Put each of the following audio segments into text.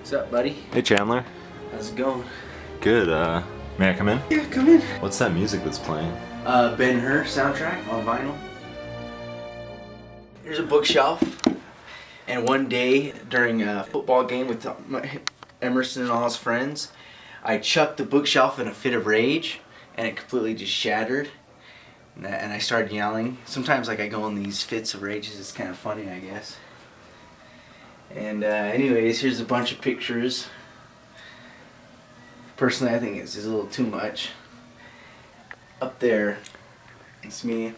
What's up, buddy? Hey, Chandler. How's it going? Good. May I come in? Yeah, come in. What's that music that's playing? Ben-Hur soundtrack on vinyl. Here's a bookshelf. And one day during a football game with Emerson and all his friends, I chucked the bookshelf in a fit of rage, and it completely just shattered. And I started yelling. Sometimes, like, I go in these fits of rages. It's kind of funny, I guess. And anyways, here's a bunch of pictures. Personally, I think it's just a little too much. Up there, it's me.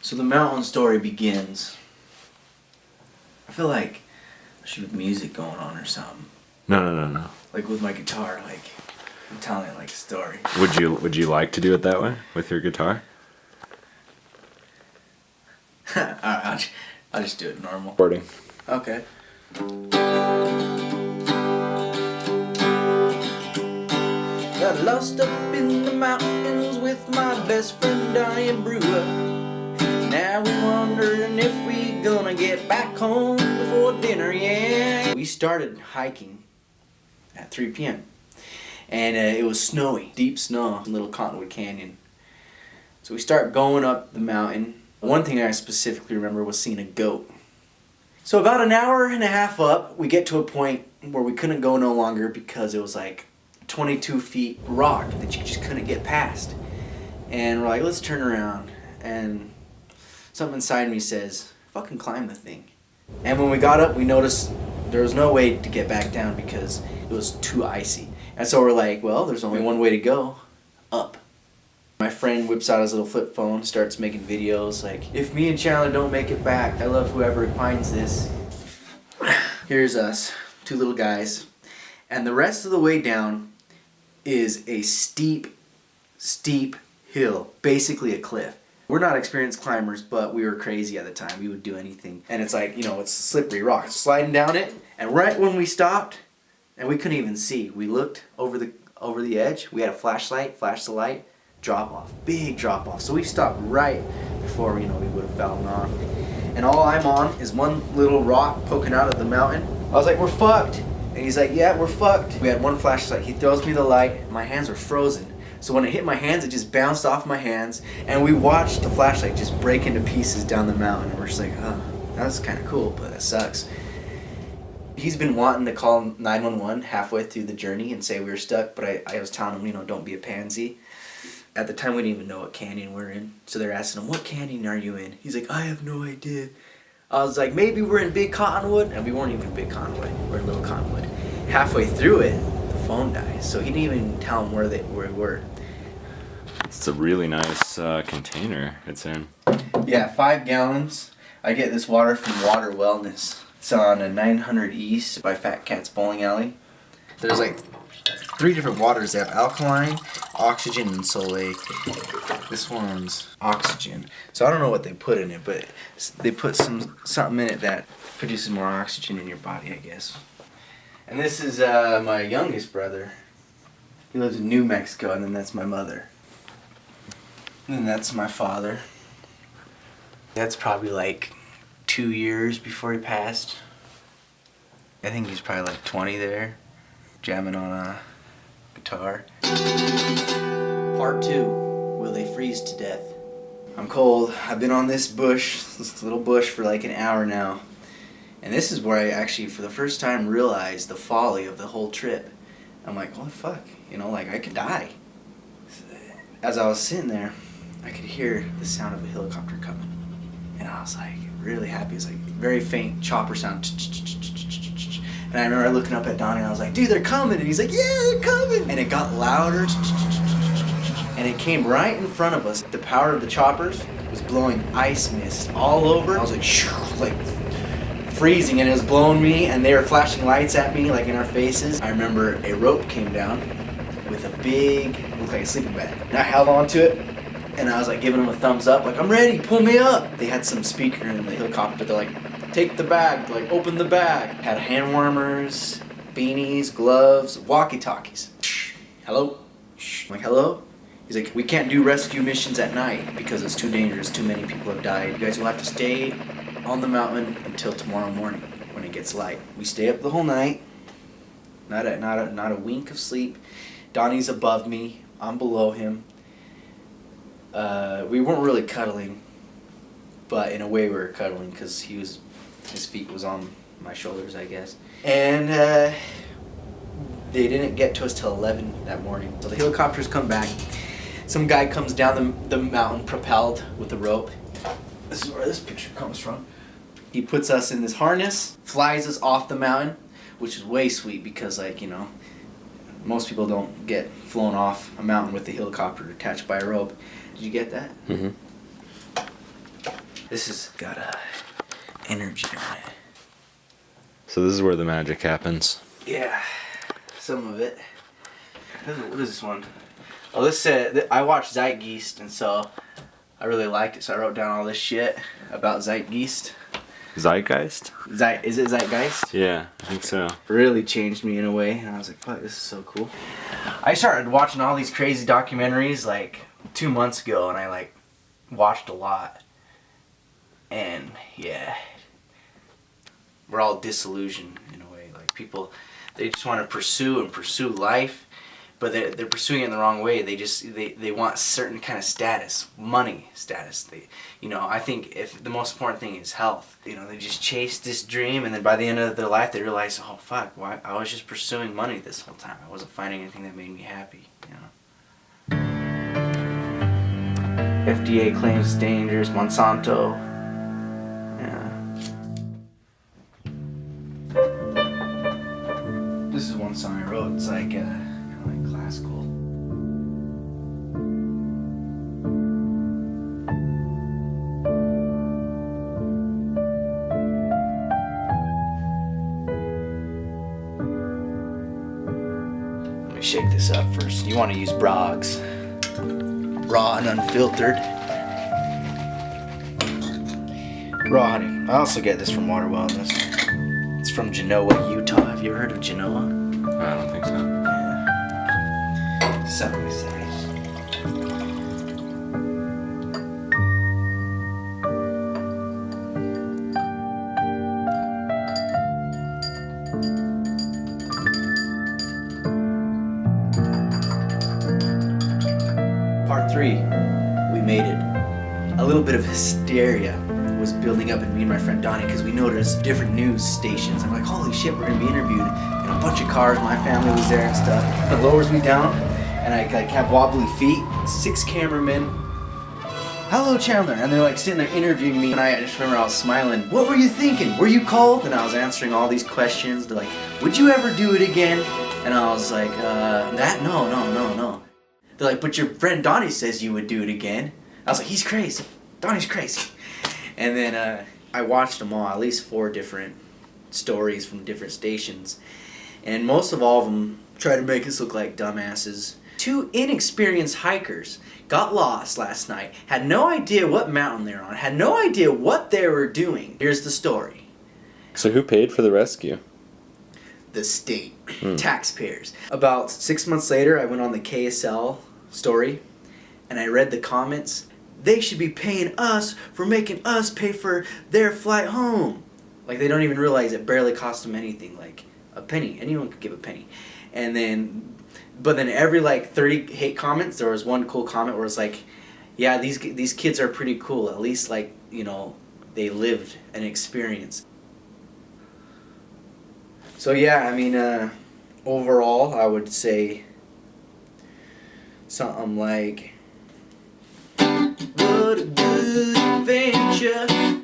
So the mountain story begins. I feel like there should be music going on or something. No. Like with my guitar, like I'm telling it like a story. Would you like to do it that way with your guitar? Alright, I'll just do it normal. Recording. Okay. Got lost up in the mountains with my best friend Diane Brewer. Now we're wondering if we gonna get back home before dinner, yeah. We started hiking at 3 p.m. and it was snowy, deep snow in Little Cottonwood Canyon. So we start going up the mountain. One thing I specifically remember was seeing a goat. So about an hour and a half up, we get to a point where we couldn't go no longer because it was like 22 feet rock that you just couldn't get past. And we're like, let's turn around. And something inside me says, fucking climb the thing. And when we got up, we noticed there was no way to get back down because it was too icy. And so we're like, well, there's only one way to go, up. My friend whips out his little flip phone, starts making videos like, if me and Chandler don't make it back, I love whoever finds this. Here's us, two little guys. And the rest of the way down is a steep, steep hill, basically a cliff. We're not experienced climbers, but we were crazy at the time. We would do anything. And it's like, you know, it's slippery rock. Sliding down it, and right when we stopped, and we couldn't even see, we looked over the edge. We had a flashlight, flashed the light, drop off, big drop off. So we stopped right before, you know, we would have fallen off. And all I'm on is one little rock poking out of the mountain. I was like, we're fucked. And he's like, yeah, we're fucked. We had one flashlight. He throws me the light. My hands were frozen. So when it hit my hands, it just bounced off my hands. And we watched the flashlight just break into pieces down the mountain. And we're just like, oh, that was kind of cool, but that sucks. He's been wanting to call 911 halfway through the journey and say we were stuck, but I was telling him, you know, don't be a pansy. At the time, we didn't even know what canyon we're in. So they're asking him, what canyon are you in? He's like, I have no idea. I was like, maybe we're in Big Cottonwood. And we weren't even in Big Cottonwood. We're in Little Cottonwood. Halfway through it, the phone dies. So he didn't even tell him where we were. It's a really nice container it's in. Yeah, 5 gallons. I get this water from Water Wellness. It's on a 900 East by Fat Cat's Bowling Alley. There's like 3 different waters. They have alkaline, oxygen, and Soleil. This one's oxygen. So I don't know what they put in it, but they put something in it that produces more oxygen in your body, I guess. And this is my youngest brother. He lives in New Mexico, and then that's my mother. And then that's my father. That's probably like 2 years before he passed. I think he's probably like 20 there, jamming on a guitar. Part 2, will they freeze to death? I'm cold. I've been on this little bush for like an hour now. And this is where I actually, for the first time, realized the folly of the whole trip. I'm like, holy fuck, you know, like I could die. As I was sitting there, I could hear the sound of a helicopter coming. And I was like, really happy. It was like very faint chopper sound. And I remember looking up at Donnie and I was like, dude, they're coming. And he's like, yeah, they're coming. And it got louder. And it came right in front of us. The power of the choppers was blowing ice mist all over. I was like freezing, and it was blowing me, and they were flashing lights at me like in our faces. I remember a rope came down with a big, looked like a sleeping bag. And I held on to it, and I was like giving them a thumbs up, like, I'm ready, pull me up. They had some speaker in the helicopter, but they're like, take the bag, like open the bag. Had hand warmers, beanies, gloves, walkie-talkies. Hello? I'm like, hello? He's like, we can't do rescue missions at night because it's too dangerous, too many people have died. You guys will have to stay on the mountain until tomorrow morning when it it gets light. We stay up the whole night. Not a wink of sleep. Donnie's above me. I'm below him. We weren't really cuddling, but in a way we were cuddling because his feet was on my shoulders, I guess. And they didn't get to us till 11 that morning. So the helicopters come back. Some guy comes down the mountain propelled with a rope. This is where this picture comes from. He puts us in this harness, flies us off the mountain, which is way sweet because, like, you know, most people don't get flown off a mountain with a helicopter attached by a rope. Did you get that? Mm-hmm. This has got energy on it. So this is where the magic happens. Yeah, some of it. What is this one? Oh, this I watched Zeitgeist, and so I really liked it. So I wrote down all this shit about Zeitgeist. Zeitgeist? Is it Zeitgeist? Yeah, I think so. Really changed me in a way, and I was like, fuck, this is so cool. I started watching all these crazy documentaries like 2 months ago, and I like watched a lot. And yeah, we're all disillusioned in a way. Like people, they just want to pursue life, but they're pursuing it in the wrong way. They want certain kind of status, money status. I think if the most important thing is health, they just chase this dream, and then by the end of their life they realize, oh fuck, why I was just pursuing money this whole time. I wasn't finding anything that made me happy. FDA claims it's dangerous. Monsanto. This is one song I wrote. It's like kind of like classical. Let me shake this up first. You want to use Brogs, raw and unfiltered. Raw honey. I also get this from Water Wellness. It's from Genoa, Utah. Have you ever heard of Genoa? I don't think so. Yeah. So let me say. Part 3. We made it. A little bit of hysteria was building up in me and my friend Donnie because we noticed different news stations. I'm like, holy shit, we're gonna be interviewed in a bunch of cars. My family was there and stuff. It lowers me down, and I like have wobbly feet. 6 cameramen. Hello, Chandler, and they're like sitting there interviewing me, and I just remember I was smiling. What were you thinking? Were you cold? And I was answering all these questions. They're like, would you ever do it again? And I was like, no. They're like, but your friend Donnie says you would do it again. I was like, he's crazy. Donnie's crazy. And then I watched them all, at least 4 different stories from different stations. And most of all of them try to make us look like dumbasses. 2 inexperienced hikers got lost last night, had no idea what mountain they were on, had no idea what they were doing. Here's the story. So who paid for the rescue? The state. Taxpayers. About 6 months later, I went on the KSL story, and I read the comments. They should be paying us for making us pay for their flight home. Like, they don't even realize it barely cost them anything, like a penny. Anyone could give a penny. But then every like 30 hate comments, there was one cool comment where it's like, yeah, these kids are pretty cool. At least, like, they lived an experience. So yeah, I mean, overall, I would say something like, what a good adventure.